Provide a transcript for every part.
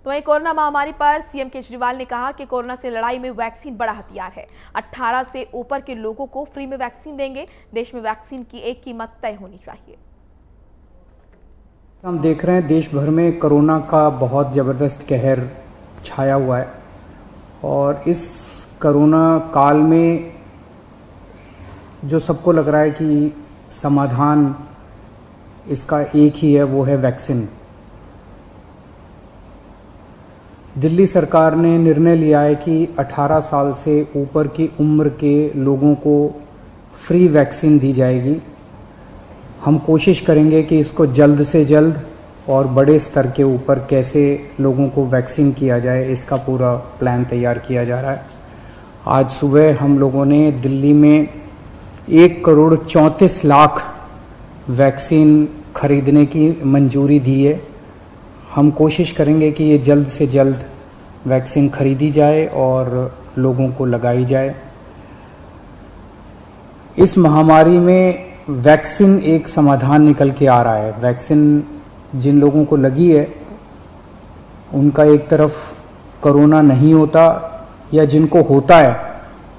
तो वहीं कोरोना महामारी पर सीएम केजरीवाल ने कहा कि कोरोना से लड़ाई में वैक्सीन बड़ा हथियार है। 18 से ऊपर के लोगों को फ्री में वैक्सीन देंगे। देश में वैक्सीन की एक कीमत तय होनी चाहिए। हम देख रहे हैं देश भर में कोरोना का बहुत ज़बरदस्त कहर छाया हुआ है और इस कोरोना काल में जो सबको लग रहा है कि समाधान इसका एक ही है, वो है वैक्सीन। दिल्ली सरकार ने निर्णय लिया है कि 18 साल से ऊपर की उम्र के लोगों को फ्री वैक्सीन दी जाएगी। हम कोशिश करेंगे कि इसको जल्द से जल्द और बड़े स्तर के ऊपर कैसे लोगों को वैक्सीन किया जाए, इसका पूरा प्लान तैयार किया जा रहा है। आज सुबह हम लोगों ने दिल्ली में 1,34,00,000 वैक्सीन खरीदने की मंजूरी दी है। हम कोशिश करेंगे कि ये जल्द से जल्द वैक्सीन खरीदी जाए और लोगों को लगाई जाए। इस महामारी में वैक्सीन एक समाधान निकल के आ रहा है। वैक्सीन जिन लोगों को लगी है उनका एक तरफ कोरोना नहीं होता, या जिनको होता है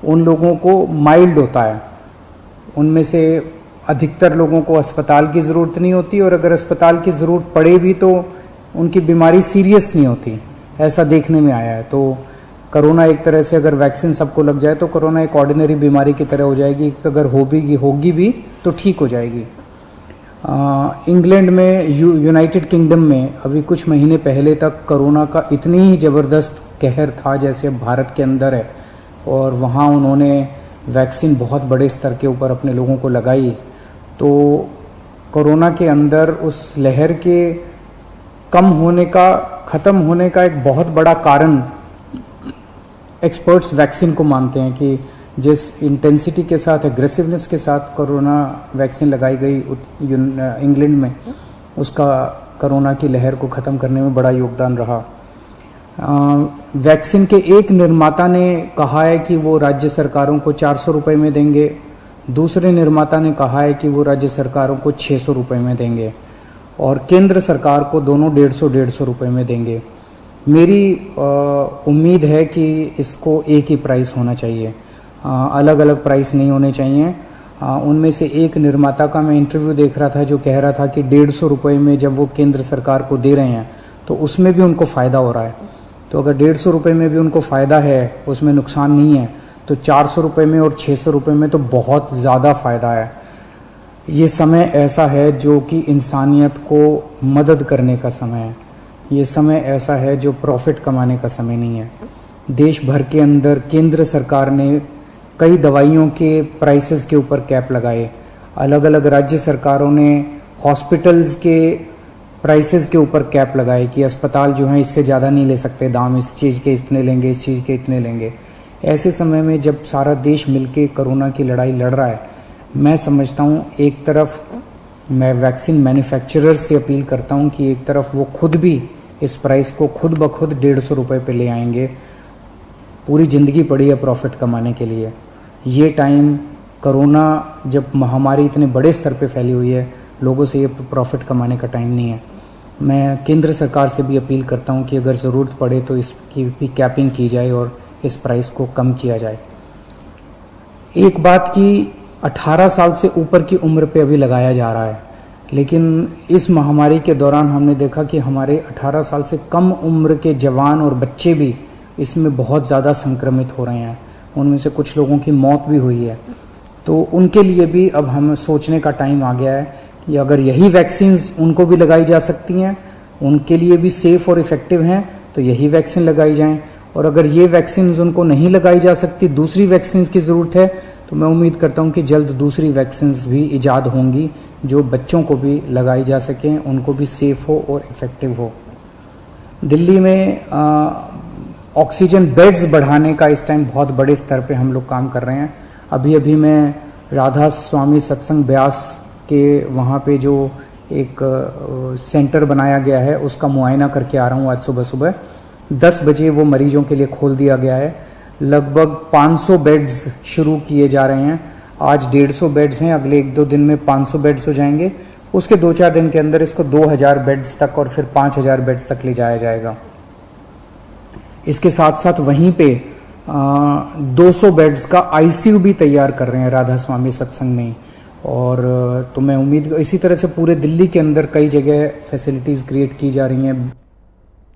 उन लोगों को माइल्ड होता है। उनमें से अधिकतर लोगों को अस्पताल की ज़रूरत नहीं होती, और अगर अस्पताल की ज़रूरत पड़े भी तो उनकी बीमारी सीरियस नहीं होती, ऐसा देखने में आया है। तो कोरोना एक तरह से अगर वैक्सीन सबको लग जाए तो कोरोना एक ऑर्डिनरी बीमारी की तरह हो जाएगी। अगर होगी भी तो ठीक हो जाएगी। इंग्लैंड में, यूनाइटेड किंगडम में अभी कुछ महीने पहले तक कोरोना का इतनी ही ज़बरदस्त कहर था जैसे भारत के अंदर है, और वहाँ उन्होंने वैक्सीन बहुत बड़े स्तर के ऊपर अपने लोगों को लगाई। तो कोरोना के अंदर उस लहर के कम होने का, ख़त्म होने का एक बहुत बड़ा कारण एक्सपर्ट्स वैक्सीन को मानते हैं कि जिस इंटेंसिटी के साथ, एग्रेसिवनेस के साथ कोरोना वैक्सीन लगाई गई इंग्लैंड में, उसका कोरोना की लहर को ख़त्म करने में बड़ा योगदान रहा। वैक्सीन के एक निर्माता ने कहा है कि वो राज्य सरकारों को 400 रुपये में देंगे, दूसरे निर्माता ने कहा है कि वो राज्य सरकारों को 600 रुपये में देंगे, और केंद्र सरकार को दोनों 150 रुपये में देंगे। मेरी उम्मीद है कि इसको एक ही प्राइस होना चाहिए, अलग अलग प्राइस नहीं होने चाहिए। उनमें से एक निर्माता का मैं इंटरव्यू देख रहा था जो कह रहा था कि 150 रुपये में जब वो केंद्र सरकार को दे रहे हैं तो उसमें भी उनको फ़ायदा हो रहा है। तो अगर 150 रुपये में भी उनको फ़ायदा है, उसमें नुकसान नहीं है, तो 400 रुपये में और 600 रुपये में तो बहुत ज़्यादा फ़ायदा है। ये समय ऐसा है जो कि इंसानियत को मदद करने का समय है। ये समय ऐसा है जो प्रॉफिट कमाने का समय नहीं है। देश भर के अंदर केंद्र सरकार ने कई दवाइयों के प्राइसेस के ऊपर कैप लगाए। अलग अलग राज्य सरकारों ने हॉस्पिटल्स के प्राइसेस के ऊपर कैप लगाए कि अस्पताल जो हैं इससे ज़्यादा नहीं ले सकते दाम, इस चीज़ के इतने लेंगे, इस चीज़ के इतने लेंगे। ऐसे समय में जब सारा देश मिलके कोरोना की लड़ाई लड़ रहा है, मैं समझता हूँ एक तरफ मैं वैक्सीन मैन्युफैक्चरर्स से अपील करता हूँ कि एक तरफ वो खुद भी इस प्राइस को खुद ब खुद 150 रुपये पे ले आएंगे। पूरी ज़िंदगी पड़ी है प्रॉफिट कमाने के लिए। ये टाइम, कोरोना जब महामारी इतने बड़े स्तर पे फैली हुई है, लोगों से ये प्रॉफिट कमाने का टाइम नहीं है। मैं केंद्र सरकार से भी अपील करता हूँ कि अगर ज़रूरत पड़े तो इसकी भी कैपिंग की जाए और इस प्राइस को कम किया जाए। एक बात कि 18 साल से ऊपर की उम्र पे अभी लगाया जा रहा है, लेकिन इस महामारी के दौरान हमने देखा कि हमारे 18 साल से कम उम्र के जवान और बच्चे भी इसमें बहुत ज़्यादा संक्रमित हो रहे हैं। उनमें से कुछ लोगों की मौत भी हुई है। तो उनके लिए भी अब हमें सोचने का टाइम आ गया है कि अगर यही वैक्सीन्स उनको भी लगाई जा सकती हैं, उनके लिए भी सेफ़ और इफ़ेक्टिव हैं, तो यही वैक्सीन लगाई जाएं। और अगर ये वैक्सीन्स उनको नहीं लगाई जा सकती, दूसरी वैक्सीन्स की ज़रूरत है, तो मैं उम्मीद करता हूं कि जल्द दूसरी वैक्सीन्स भी ईजाद होंगी जो बच्चों को भी लगाई जा सकें, उनको भी सेफ़ हो और इफ़ेक्टिव हो। दिल्ली में ऑक्सीजन बेड्स बढ़ाने का इस टाइम बहुत बड़े स्तर पे हम लोग काम कर रहे हैं। अभी मैं राधा स्वामी सत्संग ब्यास के वहाँ पे जो एक सेंटर बनाया गया है उसका मुआयना करके आ रहा हूँ। आज सुबह 10 बजे वो मरीजों के लिए खोल दिया गया है। लगभग 500 बेड्स शुरू किए जा रहे हैं। आज 150 बेड्स हैं, अगले 1-2 दिन में 500 बेड्स हो जाएंगे। उसके 2-4 दिन के अंदर इसको 2000 बेड्स तक और फिर 5000 बेड्स तक ले जाया जाएगा। इसके साथ साथ वहीं पे 200 बेड्स का आईसीयू भी तैयार कर रहे हैं राधा स्वामी सत्संग में। और तो मैं उम्मीद, इसी तरह से पूरे दिल्ली के अंदर कई जगह फैसिलिटीज़ क्रिएट की जा रही हैं।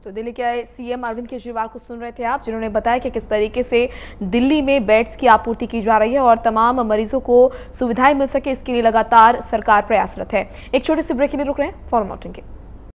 तो दिल्ली के सीएम अरविंद केजरीवाल को सुन रहे थे आप, जिन्होंने बताया कि किस तरीके से दिल्ली में बेड्स की आपूर्ति की जा रही है और तमाम मरीजों को सुविधाएं मिल सके, इसके लिए लगातार सरकार प्रयासरत है। एक छोटे से ब्रेक के लिए रुक रहे हैं, फॉर मोर के